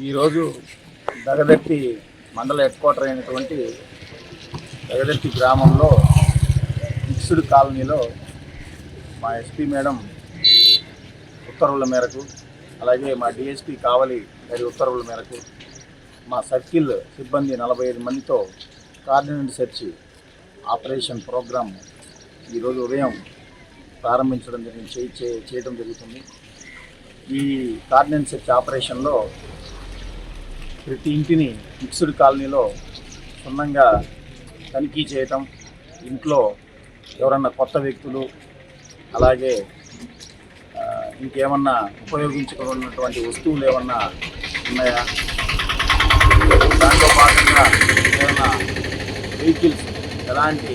ఈరోజు దగదర్తి మండల head quarter అయినటువంటి దగదర్తి గ్రామంలో మిక్స్డ్ కాలనీలో మా ఎస్పీ మేడం ఉత్తర్వుల మేరకు, అలాగే మా డిఎస్పీ కావలి గారి ఉత్తర్వుల మేరకు మా సర్కిల్ సిబ్బంది 45 మందితో కార్డినెంట్ సెర్చ్ ఆపరేషన్ ప్రోగ్రాం ఈరోజు ఉదయం ప్రారంభించడం చేయడం జరుగుతుంది. ఈ కార్డినెంట్ సెర్చ్ ఆపరేషన్లో ప్రతి ఇంటిని మిక్స్డ్ కాలనీలో క్షుణ్ణంగా తనిఖీ చేయటం, ఇంట్లో ఎవరన్నా కొత్త వ్యక్తులు అలాగే ఇంకేమన్నా ఉపయోగించుకున్నటువంటి వస్తువులు ఏమన్నా ఉన్నాయా, దాంట్లో భాగంగా ఏమన్నా వెహికల్స్ ఎలాంటి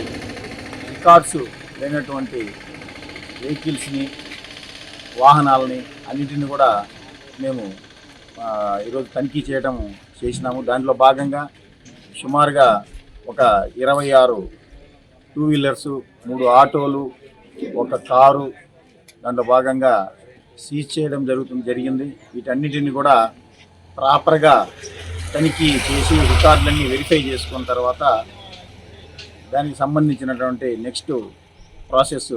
రికార్డ్స్ లేనటువంటి వెహికల్స్ని, వాహనాలని అన్నింటిని కూడా మేము ఈరోజు తనిఖీ చేసినాము. దాంట్లో భాగంగా సుమారుగా ఒక 26 టూ వీలర్సు, 3 ఆటోలు, ఒక కారు దాంట్లో భాగంగా సీజ్ చేయడం జరిగింది. వీటన్నిటిని కూడా ప్రాపర్గా తనిఖీ చేసి రికార్డులన్నీ వెరిఫై చేసుకున్న తర్వాత దానికి సంబంధించినటువంటి నెక్స్ట్ ప్రాసెస్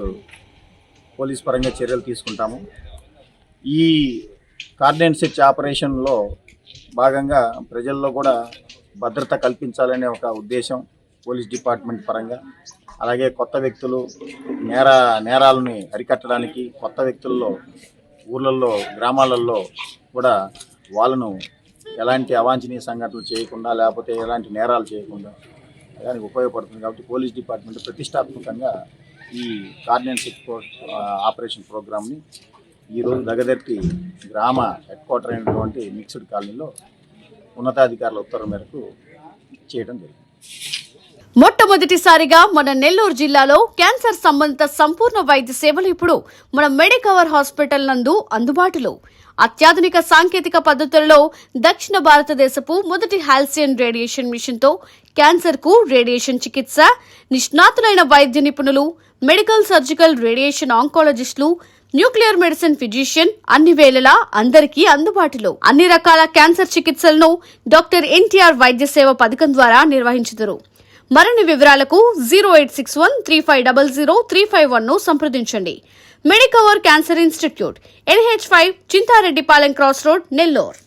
పోలీస్ పరంగా చర్యలు తీసుకుంటాము. ఈ కార్డినెంట్ సెర్చ్ ఆపరేషన్లో భాగంగా ప్రజల్లో కూడా భద్రత కల్పించాలనే ఒక ఉద్దేశం పోలీస్ డిపార్ట్మెంట్ పరంగా, అలాగే కొత్త వ్యక్తులు నేరాలని అరికట్టడానికి, కొత్త వ్యక్తుల్లో ఊళ్ళల్లో గ్రామాలలో కూడా వాళ్ళను ఎలాంటి అవాంఛనీయ సంఘటనలు చేయకుండా, లేకపోతే ఎలాంటి నేరాలు చేయకుండా దానికి ఉపయోగపడుతుంది. కాబట్టి పోలీస్ డిపార్ట్మెంట్ ప్రతిష్టాత్మకంగా ఈ కార్డినెంట్ సెర్చ్ ఆపరేషన్ ప్రోగ్రామ్ని ఈరోజు దగదర్తి గ్రామ హెడ్ క్వార్టర్ అయినటువంటి మిక్స్డ్ కాలనీలో ఉన్నతాధికారుల ఉత్తర్వుల మేరకు చేయడం జరిగింది. మొట్టమొదటిసారిగా మన నెల్లూరు జిల్లాలో క్యాన్సర్ సంబంధిత సంపూర్ణ వైద్య సేవలు ఇప్పుడు మన మెడికవర్ హాస్పిటల్ నందు అందుబాటులో. అత్యాధునిక సాంకేతిక పద్ధతులలో దక్షిణ భారతదేశపు మొదటి హాల్సియన్ రేడియేషన్ మిషన్ తో క్యాన్సర్ కు రేడియేషన్ చికిత్స, నిష్ణాతులైన వైద్య నిపుణులు, మెడికల్ సర్జికల్ రేడియేషన్ ఆంకాలజిస్టులు, న్యూక్లియర్ మెడిసిన్ ఫిజిషియన్ అన్ని వేళలా అందరికీ అందుబాటులో. అన్ని రకాల క్యాన్సర్ చికిత్సలను డాక్టర్ ఎన్టీఆర్ వైద్య సేవ పథకం ద్వారా నిర్వహించుదురు. మరిన్ని వివరాలకు 086135003551 ను సంప్రదించండి. Medicover cancer institute, NH5, Chintareddypalem cross road, Nellore.